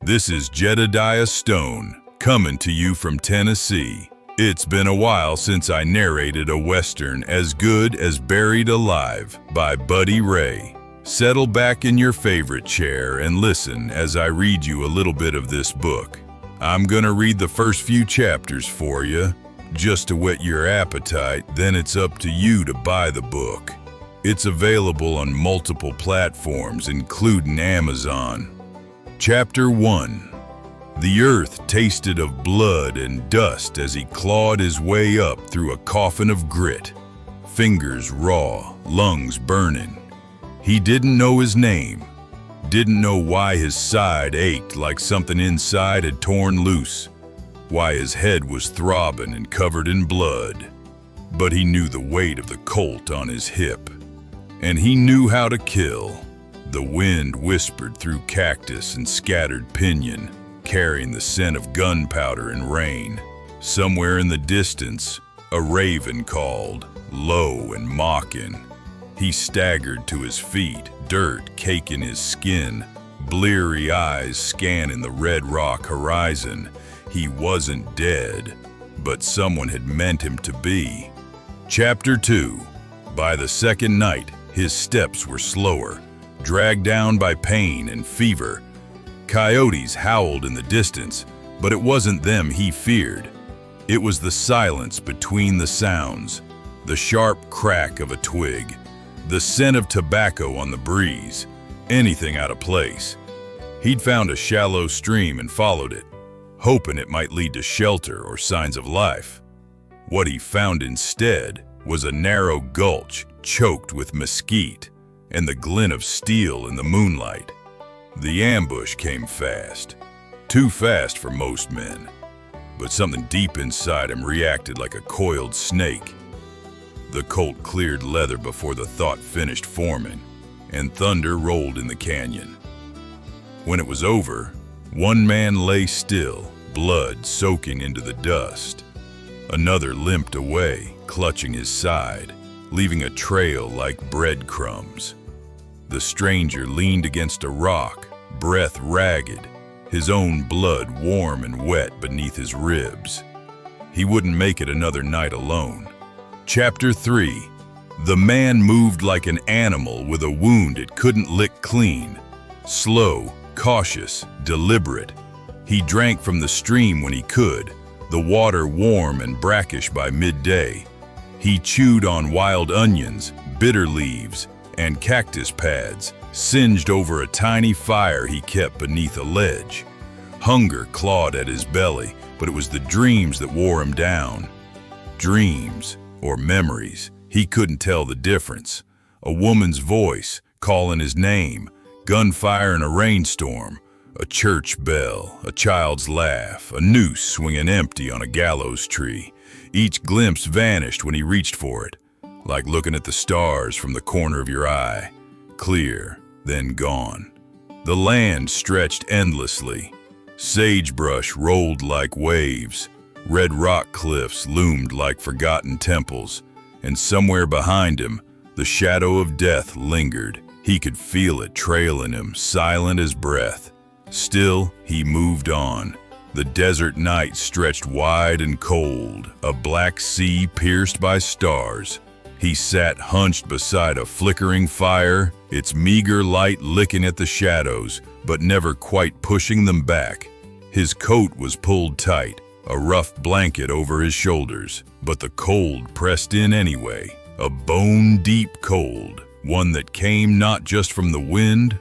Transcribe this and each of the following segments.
This is Jedediah Stone, coming to you from Tennessee. It's been a while since I narrated a Western as good as Buried Alive by Buddy Ray. Settle back in your favorite chair and listen as I read you a little bit of this book. I'm gonna read the first few chapters for you, just to whet your appetite, then it's up to you to buy the book. It's available on multiple platforms, including Amazon. Chapter 1. The earth tasted of blood and dust as he clawed his way up through a coffin of grit. Fingers raw, lungs burning. He didn't know his name. Didn't know why his side ached like something inside had torn loose. Why his head was throbbing and covered in blood. But he knew the weight of the Colt on his hip. And he knew how to kill. The wind whispered through cactus and scattered pinyon, carrying the scent of gunpowder and rain. Somewhere in the distance, a raven called, low and mocking. He staggered to his feet, dirt caking his skin, bleary eyes scanning the red rock horizon. He wasn't dead, but someone had meant him to be. Chapter 2. By the second night, his steps were slower, dragged down by pain and fever. Coyotes howled in the distance, but it wasn't them he feared. It was the silence between the sounds, the sharp crack of a twig, the scent of tobacco on the breeze, anything out of place. He'd found a shallow stream and followed it, hoping it might lead to shelter or signs of life. What he found instead was a narrow gulch choked with mesquite and the glint of steel in the moonlight. The ambush came fast, too fast for most men, but something deep inside him reacted like a coiled snake. The Colt cleared leather before the thought finished forming, and thunder rolled in the canyon. When it was over, one man lay still, blood soaking into the dust. Another limped away, clutching his side, leaving a trail like breadcrumbs. The stranger leaned against a rock, breath ragged, his own blood warm and wet beneath his ribs. He wouldn't make it another night alone. Chapter 3. The man moved like an animal with a wound it couldn't lick clean. Slow, cautious, deliberate. He drank from the stream when he could, the water warm and brackish by midday. He chewed on wild onions, bitter leaves, and cactus pads, singed over a tiny fire he kept beneath a ledge. Hunger clawed at his belly, but it was the dreams that wore him down. Dreams, or memories, he couldn't tell the difference. A woman's voice, calling his name, gunfire in a rainstorm, a church bell, a child's laugh, a noose swinging empty on a gallows tree. Each glimpse vanished when he reached for it, like looking at the stars from the corner of your eye, clear, then gone. The land stretched endlessly. Sagebrush rolled like waves. Red rock cliffs loomed like forgotten temples, and somewhere behind him, the shadow of death lingered. He could feel it trailing him, silent as breath. Still, he moved on. The desert night stretched wide and cold, a black sea pierced by stars. He sat hunched beside a flickering fire, its meager light licking at the shadows, but never quite pushing them back. His coat was pulled tight, a rough blanket over his shoulders, but the cold pressed in anyway, a bone-deep cold, one that came not just from the wind,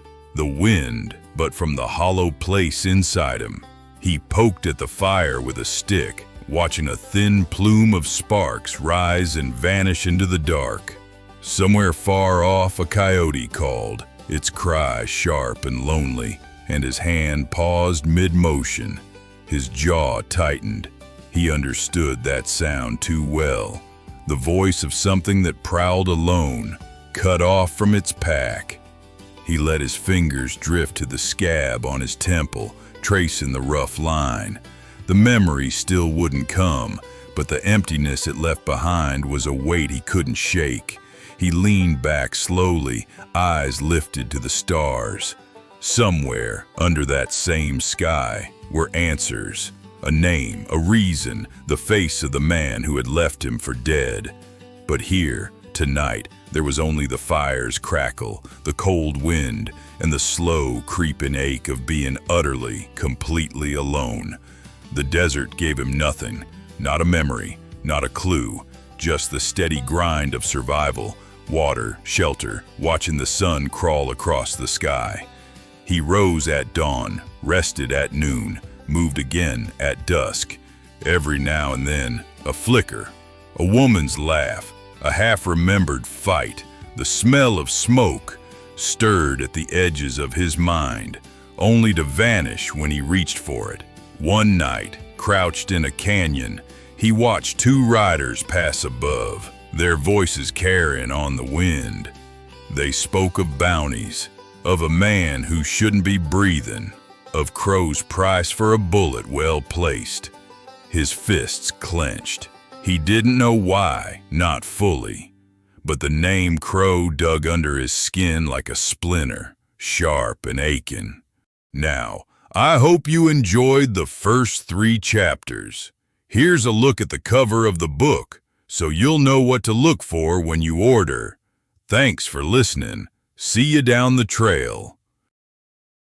but from the hollow place inside him. He poked at the fire with a stick, watching a thin plume of sparks rise and vanish into the dark. Somewhere far off, a coyote called, its cry sharp and lonely, and his hand paused mid-motion. His jaw tightened. He understood that sound too well. The voice of something that prowled alone, cut off from its pack. He let his fingers drift to the scab on his temple, tracing the rough line. The memory still wouldn't come, but the emptiness it left behind was a weight he couldn't shake. He leaned back slowly, eyes lifted to the stars. Somewhere under that same sky were answers, a name, a reason, the face of the man who had left him for dead. But here, tonight, there was only the fire's crackle, the cold wind, and the slow creeping ache of being utterly, completely alone. The desert gave him nothing, not a memory, not a clue, just the steady grind of survival, water, shelter, watching the sun crawl across the sky. He rose at dawn, rested at noon, moved again at dusk. Every now and then, a flicker, a woman's laugh, a half-remembered fight, the smell of smoke stirred at the edges of his mind, only to vanish when he reached for it. One night, crouched in a canyon, he watched two riders pass above, their voices carrying on the wind. They spoke of bounties, of a man who shouldn't be breathing, of Crow's price for a bullet well placed. His fists clenched. He didn't know why, not fully, but the name Crow dug under his skin like a splinter, sharp and aching. Now, I hope you enjoyed the first 3 chapters. Here's a look at the cover of the book, so you'll know what to look for when you order. Thanks for listening. See you down the trail.